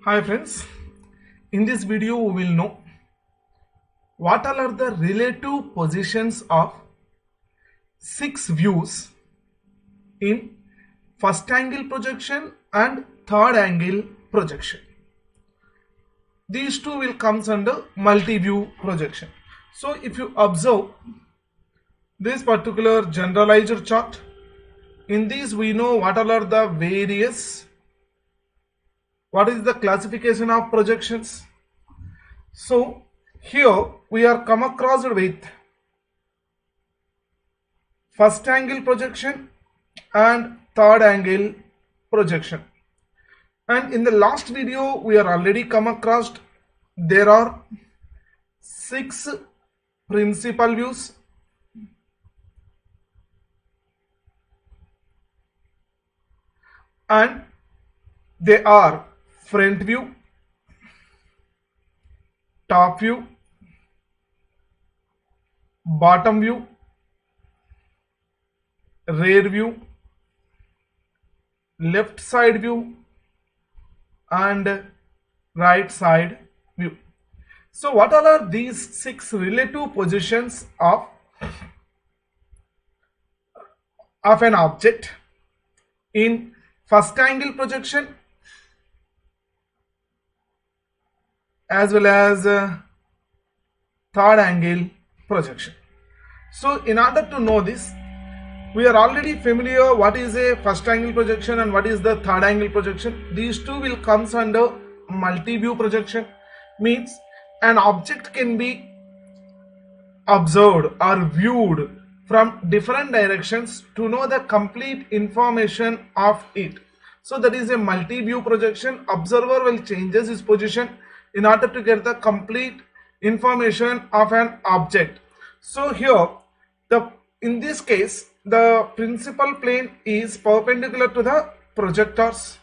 Hi friends, in this video we will know what all are the relative positions of 6 views in first angle projection and third angle projection. These two will comes under multi-view projection. So if you observe this particular generalized chart, in this we know what all are the what is the classification of projections. So here we are come across with first angle projection and third angle projection, and in the last video we are already come across there are 6 principal views and they are front view, top view, bottom view, rear view, left side view and right side view. So what all are these 6 relative positions of an object in first angle projection as well as third angle projection? So in order to know this, we are already familiar what is a first angle projection and what is the third angle projection. These two will comes under multi-view projection. Means an object can be observed or viewed from different directions to know the complete information of it. So that is a multi-view projection. Observer will changes his position in order to get the complete information of an object. So here in this case the principal plane is perpendicular to the projectors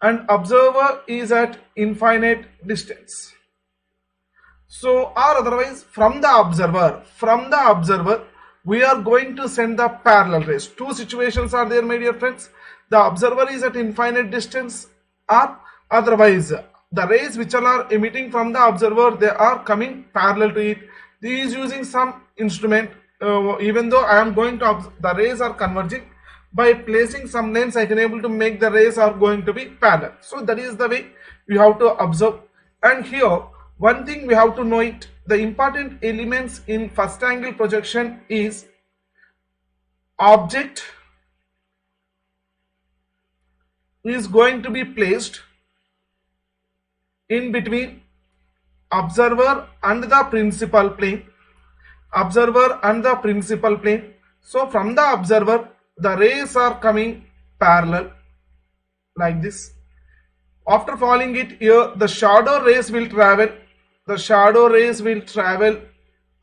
and observer is at infinite distance. So or otherwise from the observer we are going to send the parallel rays. Two situations are there, my dear friends. The observer is at infinite distance, or otherwise the rays which are emitting from the observer, they are coming parallel to it. He is using some instrument. Even though I am going to the rays are converging, by placing some lens I can able to make the rays are going to be parallel. So that is the way we have to observe. And here one thing we have to know it, the important elements in first angle projection is object is going to be placed in between observer and the principal plane. So from the observer the rays are coming parallel like this. After falling it here, the shadow rays will travel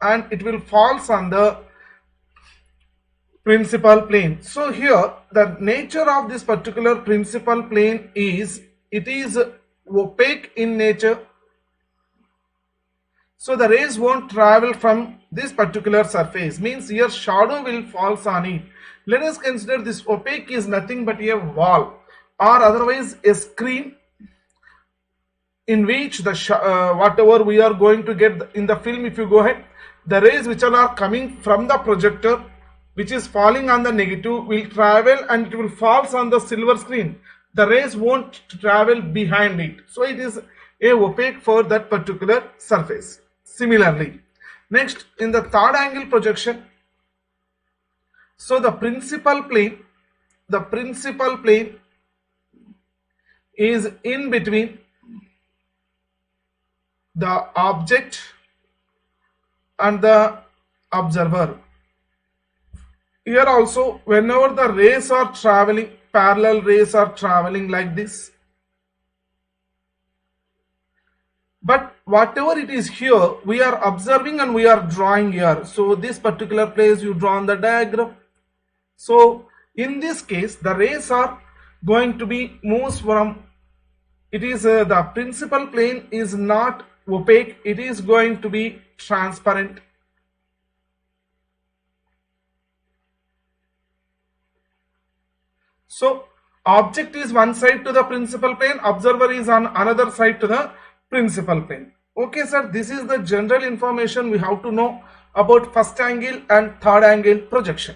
and it will falls on the principal plane. So here the nature of this particular principal plane is, it is opaque in nature. So the rays won't travel from this particular surface, means here shadow will falls on it. Let us consider this opaque is nothing but a wall or otherwise a screen in which the whatever we are going to get in the film. If you go ahead, the rays which are coming from the projector which is falling on the negative will travel and it will falls on the silver screen. The rays won't travel behind it, so it is a opaque for that particular surface. Similarly, next in the third angle projection, so the principal plane is in between the object and the observer. Here also whenever the rays are traveling, parallel rays are traveling like this, but whatever it is here we are observing and we are drawing here. So this particular place you draw on the diagram. So in this case the rays are going to be moves from, it is the principal plane is not opaque, it is going to be transparent. So Object is one side to the principal plane, observer is on another side to the principal plane. Okay sir, this is the general information we have to know about first angle and third angle projection.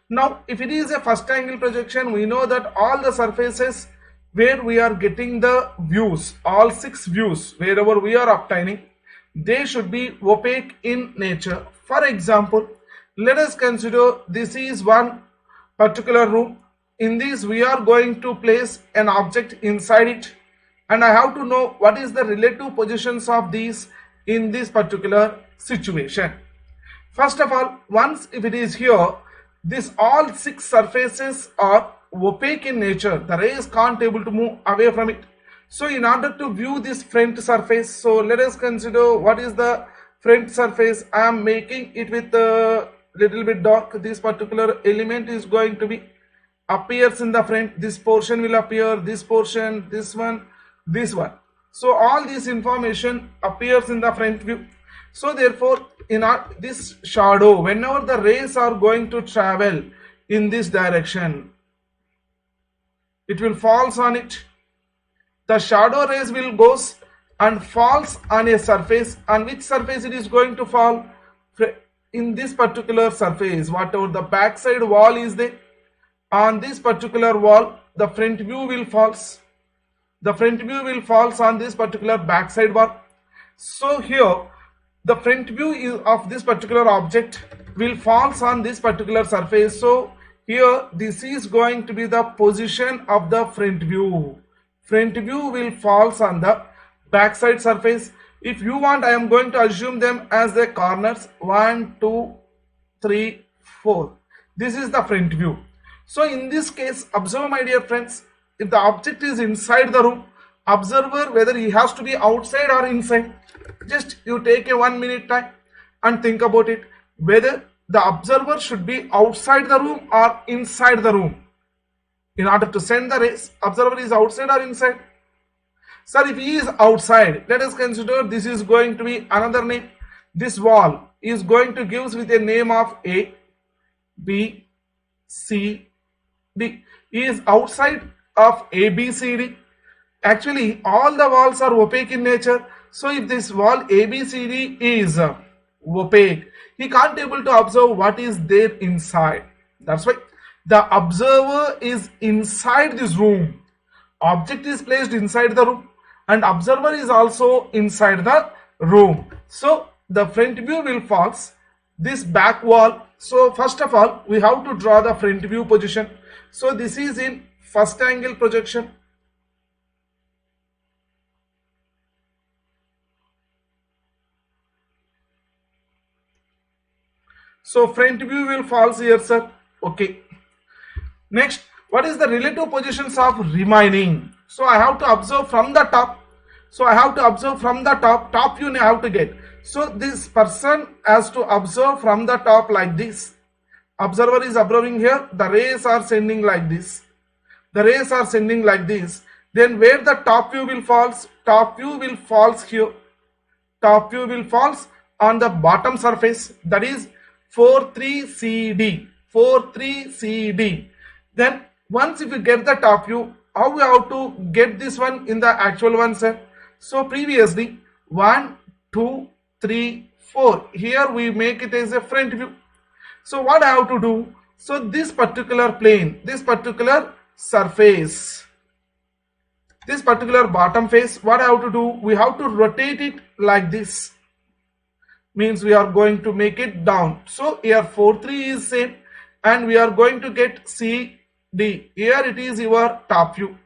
Now if it is a first angle projection, we know that all the surfaces where we are getting the views, all 6 views wherever we are obtaining, they should be opaque in nature. For example, let us consider this is one particular room. In this we are going to place an object inside it, and I have to know what is the relative positions of these in this particular situation. First of all, once if it is here, this all 6 surfaces are opaque in nature. The rays can't able to move away from it. So in order to view this front surface, so let us consider what is the front surface. I am making it with a little bit dark. This particular element is going to be appears in the front. This portion will appear, this portion, this one, this one. So all this information appears in the front view. So therefore in this shadow, whenever the rays are going to travel in this direction, it will falls on it. The shadow rays will goes and falls on a surface. On which surface it is going to fall? In this particular surface, whatever the backside wall is there, on this particular wall the front view will falls. The front view will falls on this particular backside wall. So here the front view of this particular object will falls on this particular surface. So here this is going to be the position of the front view. Front view will falls on the backside surface. If you want, I am going to assume them as the corners 1, 2, 3, 4. This is the front view. So in this case, observe my dear friends, if the object is inside the room, observer whether he has to be outside or inside. Just you take a 1 minute time and think about it, whether the observer should be outside the room or inside the room. In order to send the rays, observer is outside or inside? Sir, if he is outside, let us consider this is going to be another name. This wall is going to give with a name of A, B, C, D. He is outside of A, B, C, D. Actually, all the walls are opaque in nature. So if this wall A, B, C, D is opaque, he can't able to observe what is there inside. That's why the observer is inside this room. Object is placed inside the room and observer is also inside the room. So the front view will falls this back wall. So first of all, we have to draw the front view position. So this is in first angle projection. So front view will falls here, sir. Okay. Next, what is the relative positions of remaining? So I have to observe from the top. So I have to observe from the top. Top view I have to get. So this person has to observe from the top like this. Observer is observing here. The rays are sending like this. The rays are sending like this. Then where the top view will falls? Top view will falls here. Top view will falls on the bottom surface. That is 43CD. 43CD. Then once if you get the top view, how we have to get this one in the actual one, sir? So previously 1, 2, 3, 4. Here we make it as a front view. So what I have to do? So this particular plane, this particular surface, this particular bottom face, what I have to do? We have to rotate it like this. Means we are going to make it down. So here 4, 3 is same and we are going to get C, D. Here it is your top view.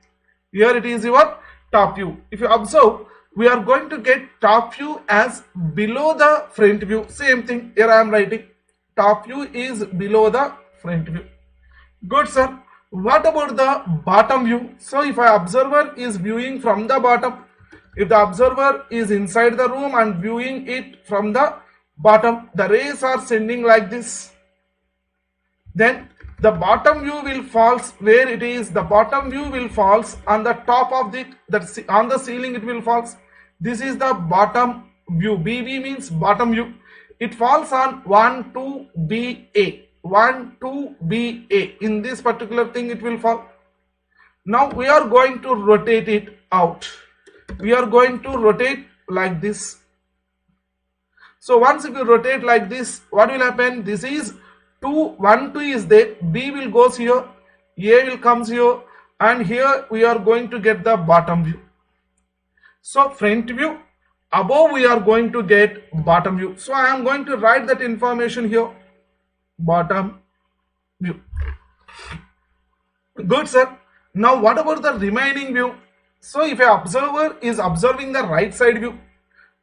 Here it is your top view. If you observe, we are going to get top view as below the front view. Same thing here I am writing. Top view is below the front view. Good, sir. What about the bottom view? So if an observer is viewing from the bottom, if the observer is inside the room and viewing it from the bottom, the rays are sending like this. Then the bottom view will falls where it is. The bottom view will falls on the top of the on the ceiling. It will falls. This is the bottom view. BB means bottom view. It falls on 1, 2, BA. 1, 2, BA. In this particular thing, it will fall. Now we are going to rotate it out. We are going to rotate like this. So once if you rotate like this, what will happen? This is 2, 1, 2 is there. B will goes here. A will comes here. And here we are going to get the bottom view. So front view, above we are going to get bottom view. So I am going to write that information here. Bottom view. Good, sir. Now what about the remaining view? So if a observer is observing the right side view,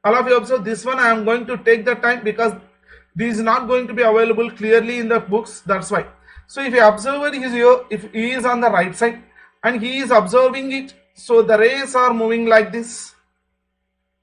all of you observe this one. I am going to take the time because this is not going to be available clearly in the books. That's why. So if a observer is here, if he is on the right side and he is observing it, so the rays are moving like this.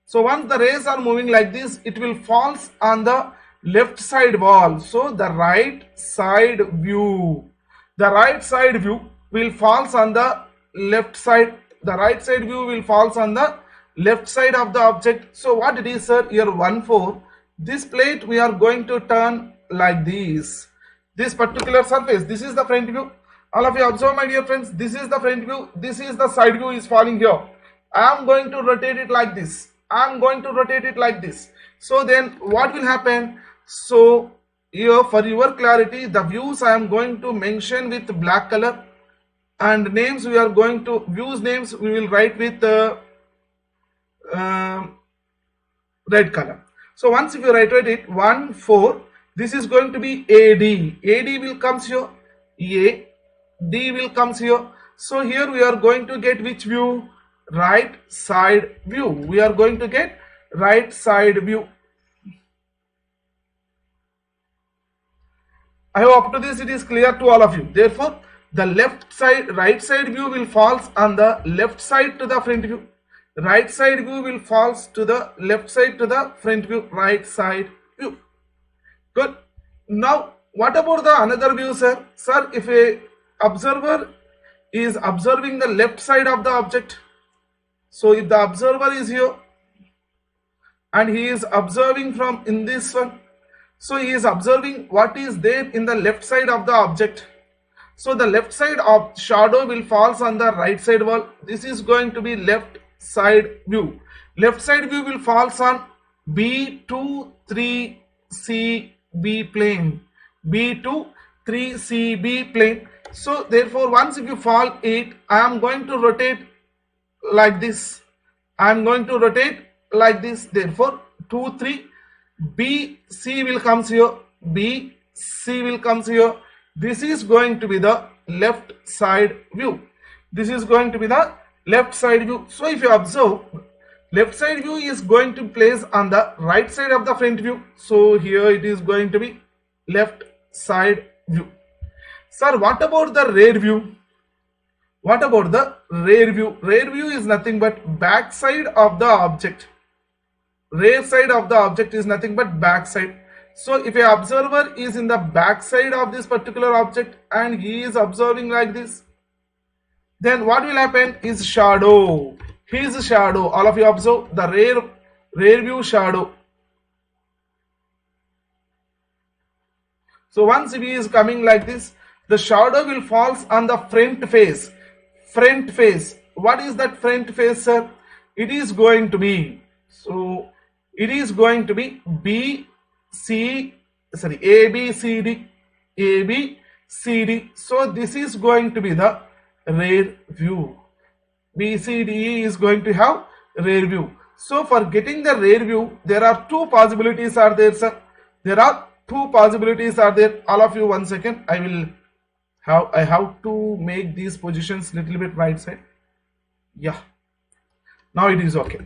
So once the rays are moving like this, it will fall on the left side wall. So the right side view. The right side view will fall on the left side. The right side view will fall on the left side of the object. So what it is, sir? Here 1, 4. This plate we are going to turn like this. This particular surface. This is the front view. All of you observe, my dear friends. This is the front view. This is the side view is falling here. I am going to rotate it like this. I am going to rotate it like this. So then what will happen? So here for your clarity, the views I am going to mention with black color, and names we are going to, views names we will write with red color. So once if you write it 1, 4, this is going to be AD. AD will comes here. A, D will comes here. So here we are going to get which view? Right side view. We are going to get right side view. I hope up to this it is clear to all of you. Therefore, the left side, right side view will falls on the left side to the front view. Right side view will falls to the left side to the front view. Right side view. Good. Now, what about the another view, sir? Sir, if a observer is observing the left side of the object, so if the observer is here and he is observing from in this one, so he is observing what is there in the left side of the object. So the left side of shadow will falls on the right side wall. This is going to be left side view. Left side view will falls on B2, 3, C, B plane. B2, 3, C, B plane. So therefore once if you fall it, I am going to rotate like this. I am going to rotate like this. Therefore 2, 3, B, C will comes here. B, C will comes here. This is going to be the left side view. This is going to be the left side view. So if you observe, left side view is going to place on the right side of the front view. So here it is going to be left side view. Sir, what about the rear view? What about the rear view? Rear view is nothing but back side of the object. Rear side of the object is nothing but back side. So if a observer is in the back side of this particular object and he is observing like this, then what will happen is shadow. His shadow. All of you observe the rear view shadow. So once he is coming like this, the shadow will falls on the front face. Front face. What is that front face, sir? It is going to be, so it is going to be A, B, C, D, A, B, C, D. So this is going to be the rear view. B, C, D, E is going to have rear view. So for getting the rear view, there are two possibilities are there, sir. There are two possibilities are there. All of you, 1 second. I have to make these positions little bit right side. Yeah. Now it is okay.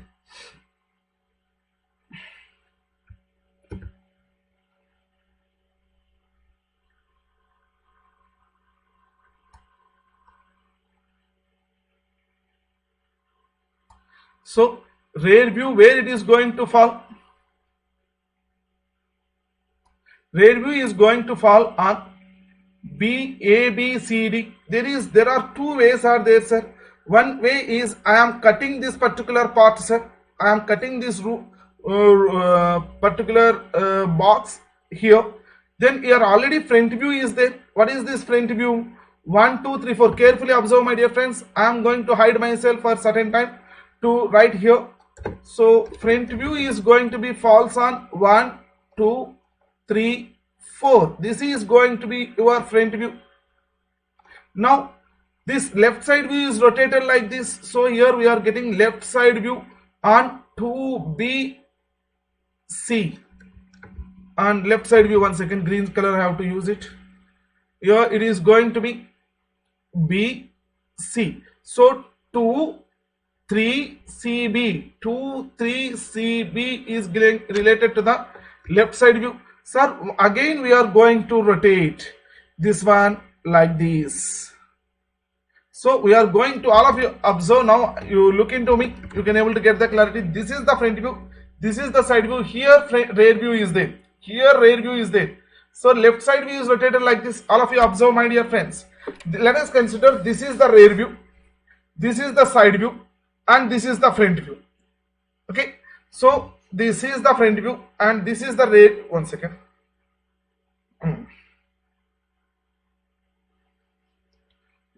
So rear view, where it is going to fall? Rear view is going to fall on B, A, B, C, D. There are two ways are there, sir. One way is I am cutting this particular part, sir. I am cutting this particular box here. Then here already front view is there. What is this front view? 1 2 3 4. Carefully observe, my dear friends. I am going to hide myself for certain time to write here. So front view is going to be false on 1 2 3 4. This is going to be your front view. Now this left side view is rotated like this. So here we are getting left side view on 2BC. And left side view, one second, green color I have to use it. Here it is going to be BC. So 2 3 CB, 2 3 CB is related to the left side view. Sir, again we are going to rotate this one like this. So we are going to, all of you observe now, you look into me, you can able to get the clarity. This is the front view, this is the side view. Here rear view is there, here rear view is there. So left side view is rotated like this. All of you observe, my dear friends. Let us consider this is the rear view, this is the side view, and this is the front view. Okay, so this is the front view and this is the rear. One second.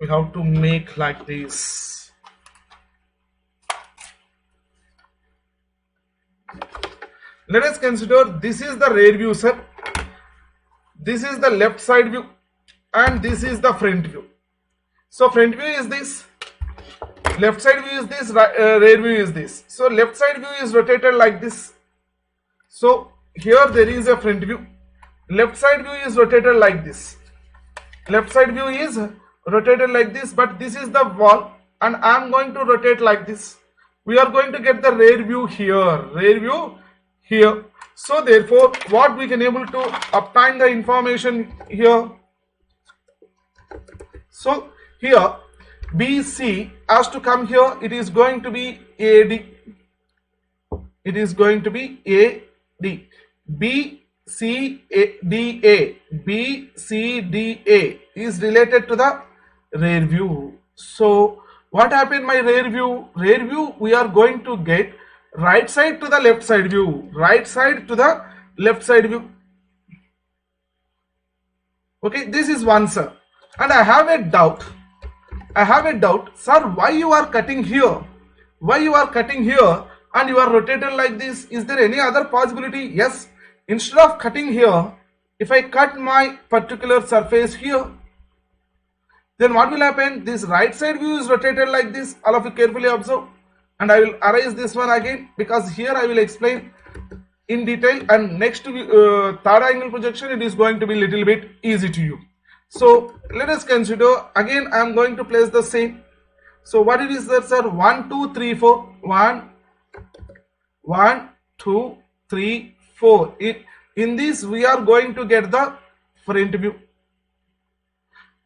We have to make like this. Let us consider this is the rear view, sir. This is the left side view and this is the front view. So front view is this, left side view is this, rear view is this. So left side view is rotated like this. So here there is a front view, left side view is rotated like this. Left side view is rotated like this, but this is the wall and I am going to rotate like this. We are going to get the rear view here, rear view here. So therefore what we can able to obtain the information here. So here BC has to come here, it is going to be AD, it is going to be AD. BCDA, BCDA is related to the rear view. So what happened, my rear view? Rear view we are going to get right side to the left side view, right side to the left side view. Okay, this is one, sir. And I have a doubt, sir, why you are cutting here? Why you are cutting here and you are rotated like this? Is there any other possibility? Yes, instead of cutting here, if I cut my particular surface here, then what will happen? This right side view is rotated like this. All of you carefully observe, and I will erase this one again because here I will explain in detail, and next to third angle projection it is going to be little bit easy to you. So let us consider again. I am going to place the same. So what it is there, sir? 1 2 3 4. 1 2 3 4. In this we are going to get the front view,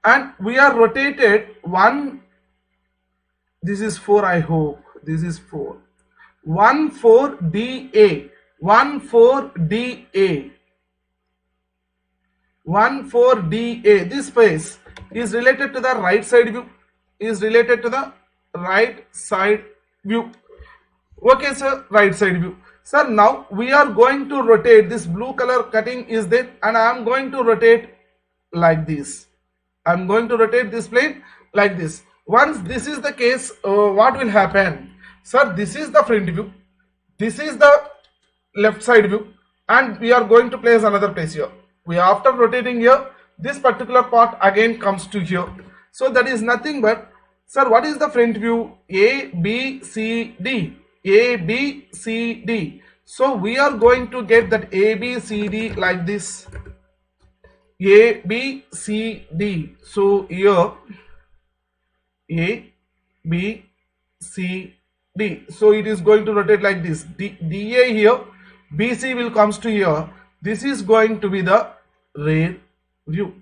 and we are rotated 1. This is 4. I hope this is 4. 1 4 DA. 1 4 DA. 1 4 DA. This space is related to the right side view. Is related to the right side view. Okay, sir. Right side view. Sir, now we are going to rotate. This blue color cutting is there, and I am going to rotate like this. I am going to rotate this plane like this. Once this is the case, what will happen? Sir, this is the front view. This is the left side view, and we are going to place another place here. We after rotating here, this particular part again comes to here. So that is nothing but, sir, what is the front view? A, B, C, D. A, B, C, D. So we are going to get that A, B, C, D like this. A, B, C, D. So here A, B, C, D. So it is going to rotate like this. DA here, BC will comes to here. This is going to be the rear view.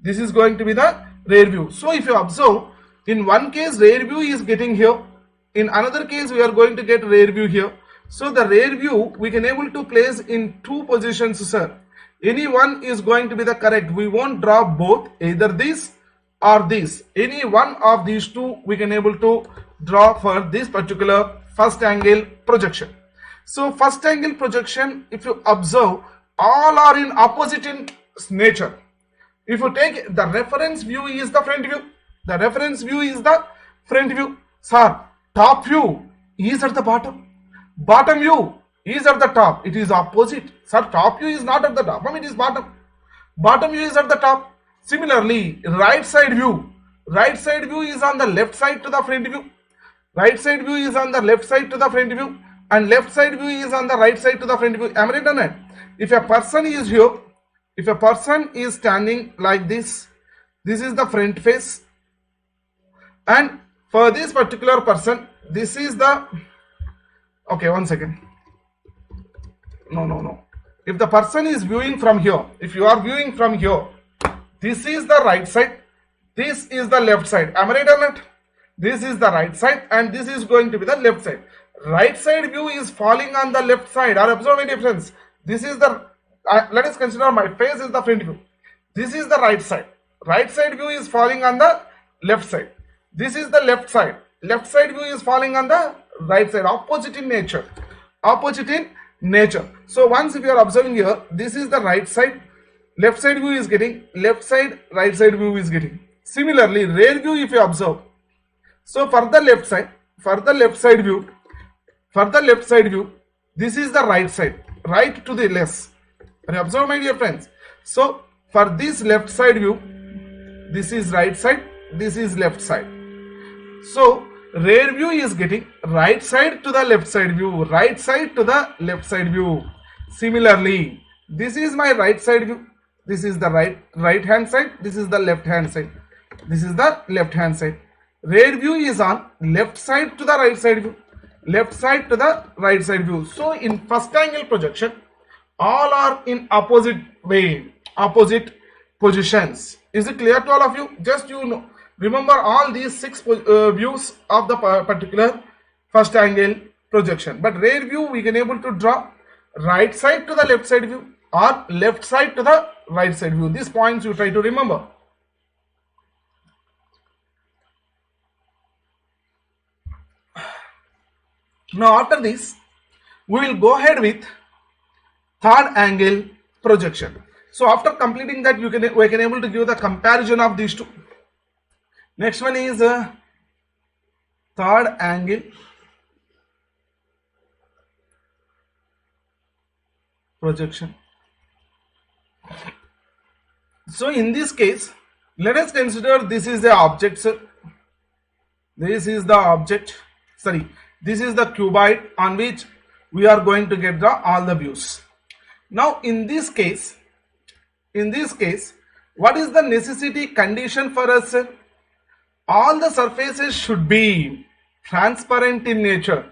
This is going to be the rear view. So if you observe, in one case rear view is getting here, in another case we are going to get rear view here. So the rear view we can able to place in two positions, sir. Any one is going to be the correct. We won't draw both, either this or this. Any one of these two we can able to draw for this particular first angle projection. So first angle projection, if you observe, all are in opposite in nature. If you take the reference view is the front view. The reference view is the front view. Sir, top view is at the bottom. Bottom view is at the top. It is opposite. Sir, top view is not at the top. It is bottom. Bottom view is at the top. Similarly, right side view. Right side view is on the left side to the front view. Right side view is on the left side to the front view. And left side view is on the right side to the front view. Am I right or not? If a person is here, if a person is standing like this is the front face. And for this particular person, this is the, okay, one second. No. If the person is viewing from here, if you are viewing from here, this is the right side, this is the left side. Am I right or not? This is the right side and this is going to be the left side. Right side view is falling on the left side. Or observe my difference. This is the, let us consider my face is the front view. This is the right side. Right side view is falling on the left side. This is the left side. Left side view is falling on the right side. Opposite in nature. Opposite in nature. So once if you are observing here, this is the right side. Left side view is getting. Left side, right side view is getting. Similarly, rear view if you observe. So for the left side view, this is the right side. Right to the left. Can you observe, my dear friends? So for this left side view, this is right side, this is left side. So rear view is getting right side to the left side view, right side to the left side view. Similarly, this is my right side view. This is the right hand side. This is the left hand side. This is the left hand side. Rear view is on left side to the right side view. Left side to the right side view. So in first angle projection, all are in opposite way, opposite positions. Is it clear to all of you? Just you know, remember all these 6 views of the particular first angle projection. But rear view we can able to draw right side to the left side view or left side to the right side view. These points you try to remember. Now after this, we will go ahead with third angle projection. So after completing that, we can able to give the comparison of these two. Next one is third angle projection. So in this case, let us consider this is the object, sir. This is the object. Sorry. This is the cuboid on which we are going to get all the views. Now in this case, what is the necessity condition for us? All the surfaces should be transparent in nature.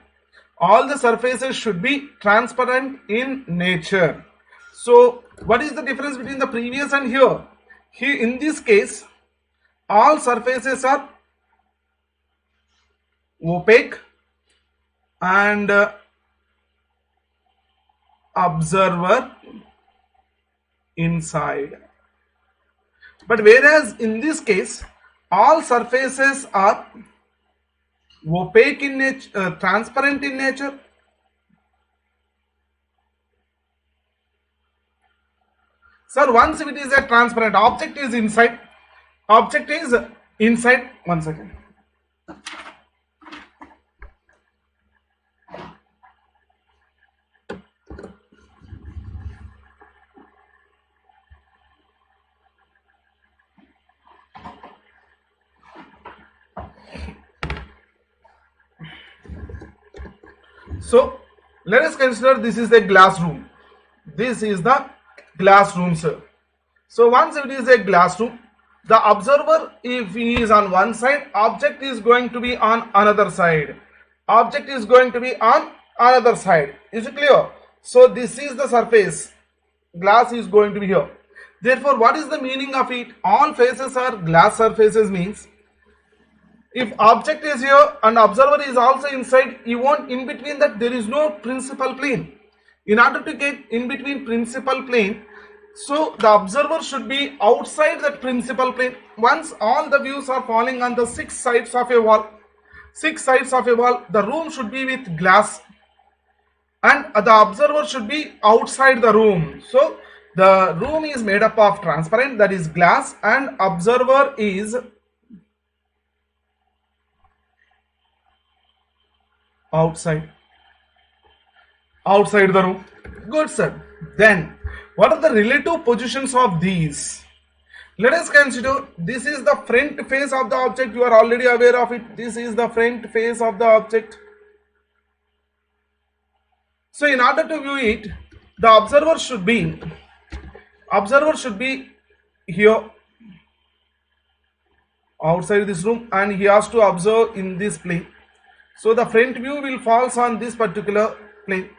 All the surfaces should be transparent in nature. So what is the difference between the previous and here? Here in this case, all surfaces are opaque and observer inside. But whereas in this case, all surfaces are opaque in nature, transparent in nature. Sir, once it is a transparent, object is inside. Object is inside. One second. So let us consider this is the glass room. This is the glass room, sir. So once it is a glass room, the observer, if he is on one side, object is going to be on another side. Object is going to be on another side. Is it clear? So this is the surface. Glass is going to be here. Therefore, what is the meaning of it? All faces are glass surfaces means if object is here and observer is also inside, you want in between that there is no principal plane. In order to get in between principal plane, so the observer should be outside that principal plane. Once all the views are falling on the 6 sides of a wall, the room should be with glass and the observer should be outside the room. So The room is made up of transparent, that is glass, and observer is outside the room. Good, sir. Then what are the relative positions of these? Let us consider, this is the front face of the object. You are already aware of it. This is the front face of the object. So in order to view it, the observer should be here outside this room, and he has to observe in this plane. So the front view will falls on this particular plane.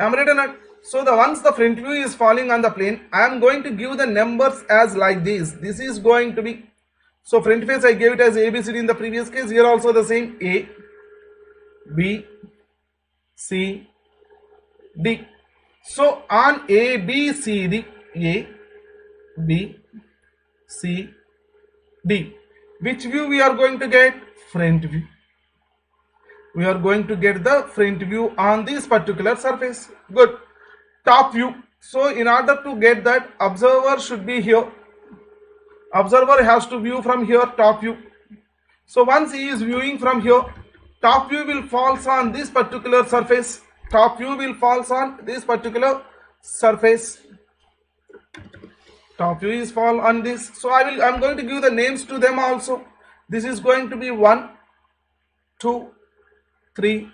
Am I right or not? So once the front view is falling on the plane, I am going to give the numbers as like this. This is going to be, so front face I gave it as ABCD in the previous case. Here also the same, A, B, C, D. So on A, B, C, D, A, B, C, D. Which view we are going to get? Front view. We are going to get the front view on this particular surface. Good. Top view. So in order to get that, observer should be here. Observer has to view from here, top view. So once he is viewing from here, top view will falls on this particular surface. Top view will falls on this particular surface. Top view is fall on this. So I'm going to give the names to them also. This is going to be 1, 2, 3,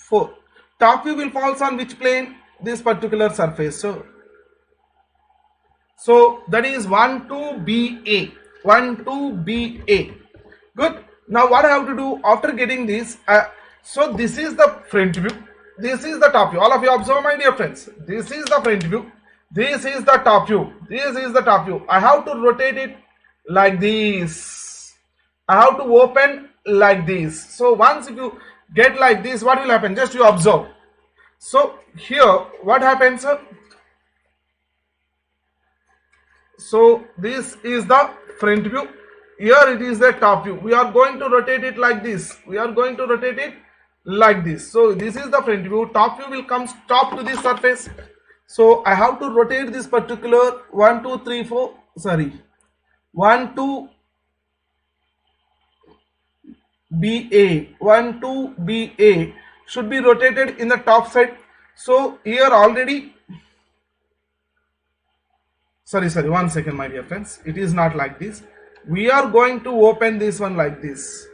4. Top view will falls on which plane? This particular surface. So that is 1, 2BA. 1, 2BA. Good. Now what I have to do after getting this? So this is the front view. This is the top view. All of you observe, my dear friends. This is the front view. This is the top view. This is the top view. I have to rotate it like this. I have to open like this. So once if you get like this, what will happen? Just you observe. So here what happens? So this is the front view. Here it is the top view. We are going to rotate it like this. We are going to rotate it like this. So this is the front view. Top view will come top to this surface. So I have to rotate this particular 1, 2, 3, 4. Sorry, 1, 2 BA. 1, 2 BA should be rotated in the top side. So here already. Sorry, 1 second, my dear friends. It is not like this. We are going to open this one like this.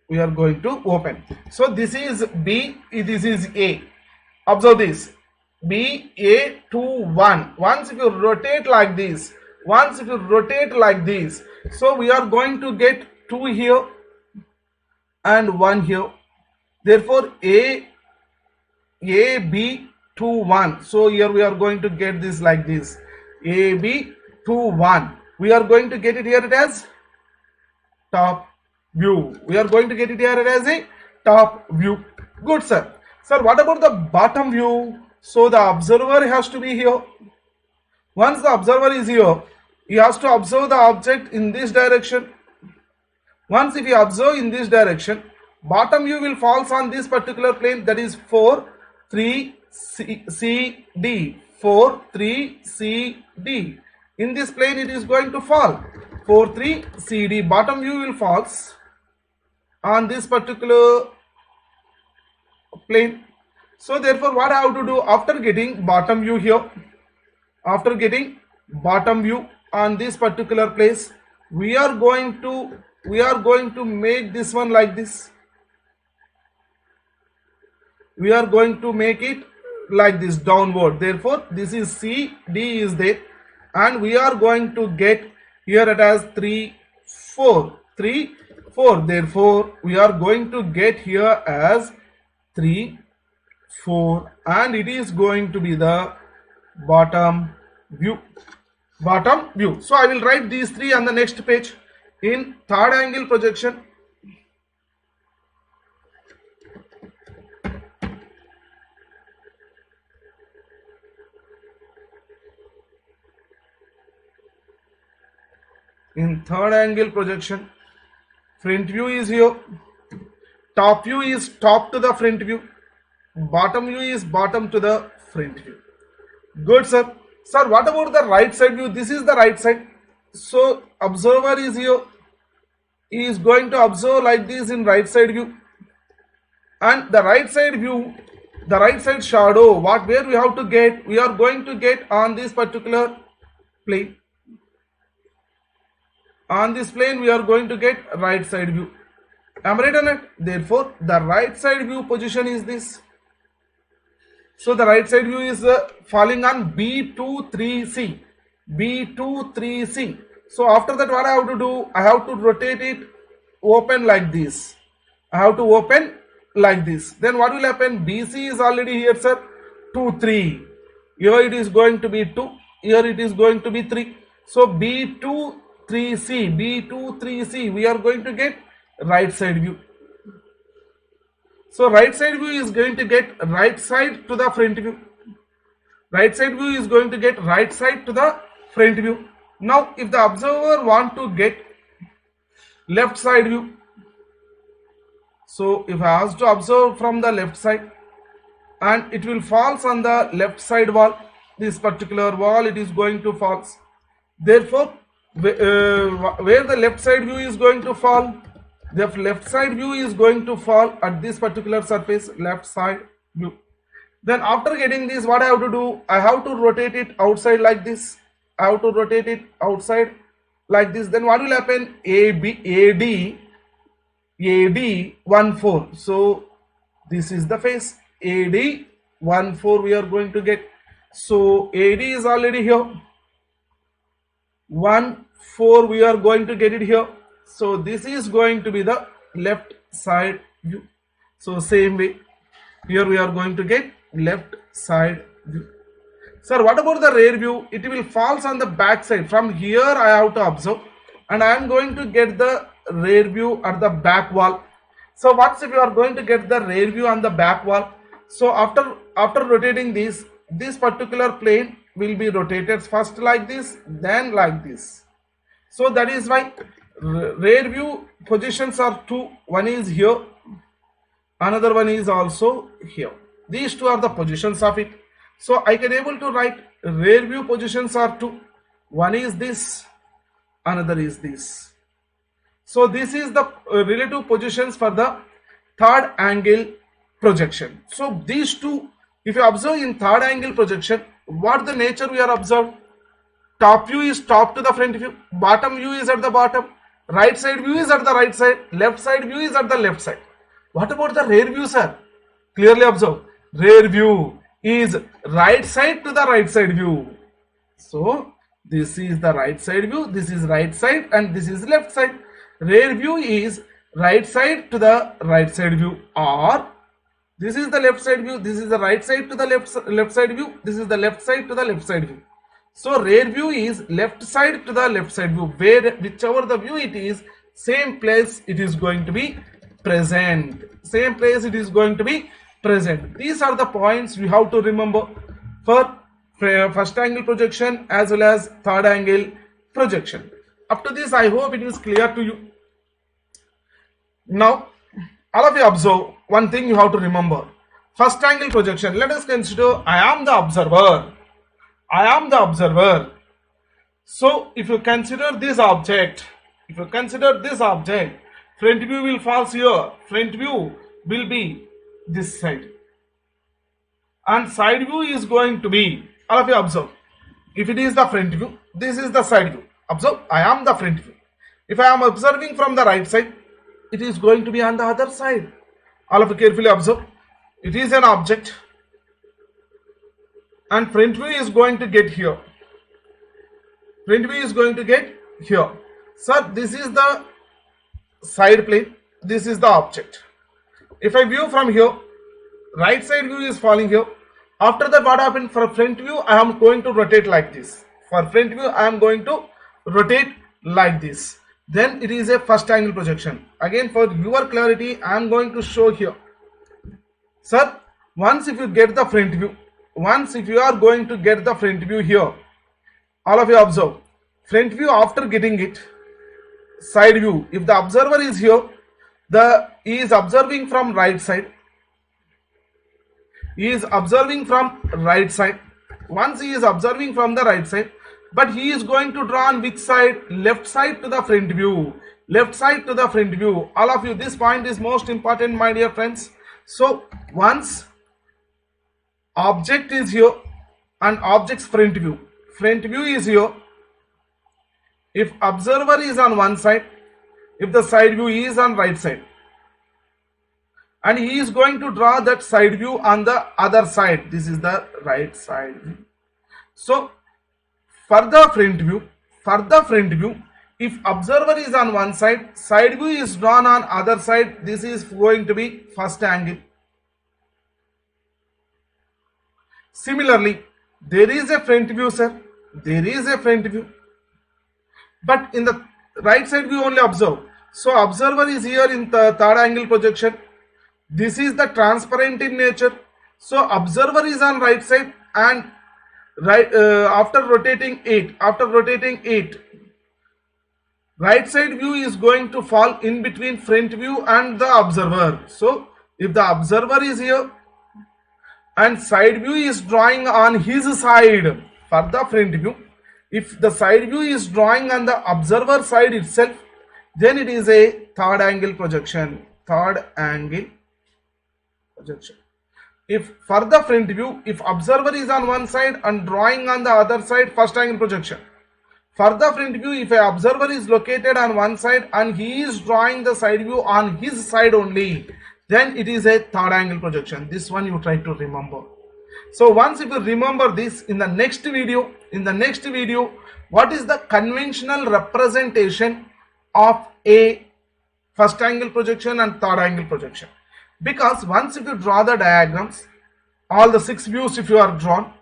We are going to open. So this is B, this is A. Observe this. B, A, 2, 1. Once if you rotate like this, so we are going to get 2 here and 1 here. Therefore A, B, 2, 1. So here we are going to get this like this. A, B, 2, 1. We are going to get it here as top view. We are going to get it here as a top view. Good, sir. Sir, what about the bottom view? So the observer has to be here. Once the observer is here, he has to observe the object in this direction. Once if he observe in this direction, bottom view will falls on this particular plane, that is 4, 3, C, D. 4, 3, C, D. In this plane it is going to fall. 4, 3, C, D. Bottom view will falls on this particular plane. So therefore what I have to do after getting bottom view here, after getting bottom view on this particular place, we are going to make this one like this. We are going to make it like this downward. Therefore this is C, D is there, and we are going to get here it as 3, 4. 3, 4. Therefore we are going to get here as 3, 4, and it is going to be the bottom view. Bottom view. So I will write these 3 on the next page. In third angle projection, front view is here, top view is top to the front view, bottom view is bottom to the front view. Good, sir. Sir, what about the right side view? This is the right side. So observer is here. He is going to observe like this in right side view. And the right side view, the right side shadow, where we have to get? We are going to get on this particular plane. On this plane, we are going to get right side view. Am I right on it? Therefore, the right side view position is this. So the right side view is falling on B23C. B23C. So after that, what I have to do? I have to rotate it, open like this. I have to open like this. Then what will happen? BC is already here, sir. 2, 3. Here it is going to be 2. Here it is going to be 3. So B23C. B23C. We are going to get right side view. So right side view is going to get right side to the front view. Right side view is going to get right side to the front view. Now if the observer want to get left side view, so if I ask to observe from the left side, and it will falls on the left side wall, this particular wall it is going to falls. Therefore, where the left side view is going to fall, the left side view is going to fall at this particular surface, left side view. Then after getting this, what I have to do? I have to rotate it outside like this. I have to rotate it outside like this. Then what will happen? AD 14. So this is the face. AD 14 we are going to get. So AD is already here. 14 we are going to get it here. So this is going to be the left side view. So same way, here we are going to get left side view. Sir, what about the rear view? It will falls on the back side. From here I have to observe, and I am going to get the rear view at the back wall. So what if you are going to get the rear view on the back wall? So after rotating this particular plane will be rotated first like this, then like this. So that is why rear view positions are two. One is here, another one is also here. These two are the positions of it. So I can able to write rear view positions are two. One is this, another is this. So this is the relative positions for the third angle projection. So these two, if you observe in third angle projection, what the nature we are observed? Top view is top to the front view, bottom view is at the bottom, right side view is at the right side, left side view is at the left side. What about the rear view, sir? Clearly observe, rear view is right side to the right side view. So this is the right side view, this is right side, and this is left side. Rear view is right side to the right side view, or this is the left side view, this is the right side to the left side view, this is the left side to the left side view. So rear view is left side to the left side view, where whichever the view it is, same place it is going to be present. Same place it is going to be present. These are the points we have to remember for first angle projection as well as third angle projection. Up to this, I hope it is clear to you. Now, all of you observe one thing you have to remember. First angle projection, let us consider I am the observer. I am the observer. So if you consider this object, front view will fall here. Front view will be this side, and side view is going to be, all of you observe, if it is the front view, this is the side view. Observe, I am the front view. If I am observing from the right side, it is going to be on the other side. All of you carefully observe. It is an object, and front view is going to get here. Front view is going to get here. Sir, this is the side plane, this is the object. If I view from here, right side view is falling here. After that, what happened? For front view, I am going to rotate like this. For front view, I am going to rotate like this. Then it is a first angle projection. Again, for your clarity, I am going to show here. Sir, once if you get the front view, once if you are going to get the front view here, all of you observe, front view after getting it, side view, if the observer is here, he is observing from right side. He is observing from right side. Once he is observing from the right side, but he is going to draw on which side? Left side to the front view. Left side to the front view. All of you, this point is most important, my dear friends. So once object is here and object's front view is here. If observer is on one side, if the side view is on right side, and he is going to draw that side view on the other side. This is the right side view. So for the front view, if observer is on one side, side view is drawn on other side, this is going to be first angle. Similarly, there is a front view, sir. There is a front view. But in the right side view only observe. So observer is here in the third angle projection. This is the transparent in nature. So observer is on right side, and after rotating 8, right side view is going to fall in between front view and the observer. So if the observer is here and side view is drawing on his side for the front view, if the side view is drawing on the observer side itself, then it is a third angle projection. Third angle projection. If for the front view, if observer is on one side and drawing on the other side, first angle projection. For the front view, if an observer is located on one side and he is drawing the side view on his side only, then it is a third angle projection. This one you try to remember. So once if you remember this, in the next video, what is the conventional representation of a first angle projection and third angle projection? Because once if you draw the diagrams, all the 6 views if you are drawn,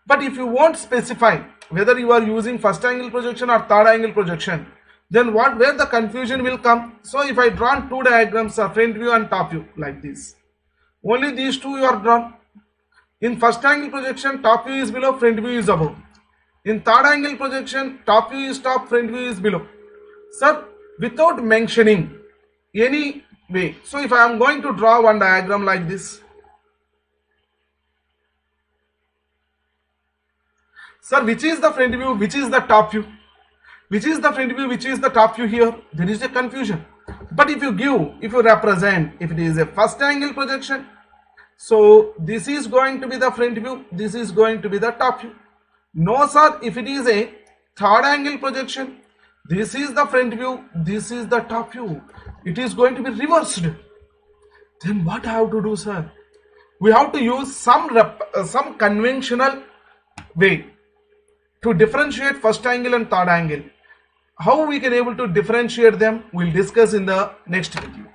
but if you won't specify whether you are using first angle projection or third angle projection, then where the confusion will come? So if I drawn 2 diagrams, front view and top view like this, only these 2 you are drawn. In first angle projection, top view is below, front view is above. In third angle projection, top view is top, front view is below. Sir, without mentioning any way, so if I am going to draw one diagram like this, sir, which is the front view, which is the top view, which is the front view, which is the top view here, there is a confusion. But if you represent, if it is a first angle projection, so this is going to be the front view, this is going to be the top view. No sir, if it is a third angle projection, this is the front view, this is the top view, it is going to be reversed. Then what I have to do, sir? We have to use some conventional way to differentiate first angle and third angle. How we can able to differentiate them, we'll discuss in the next video.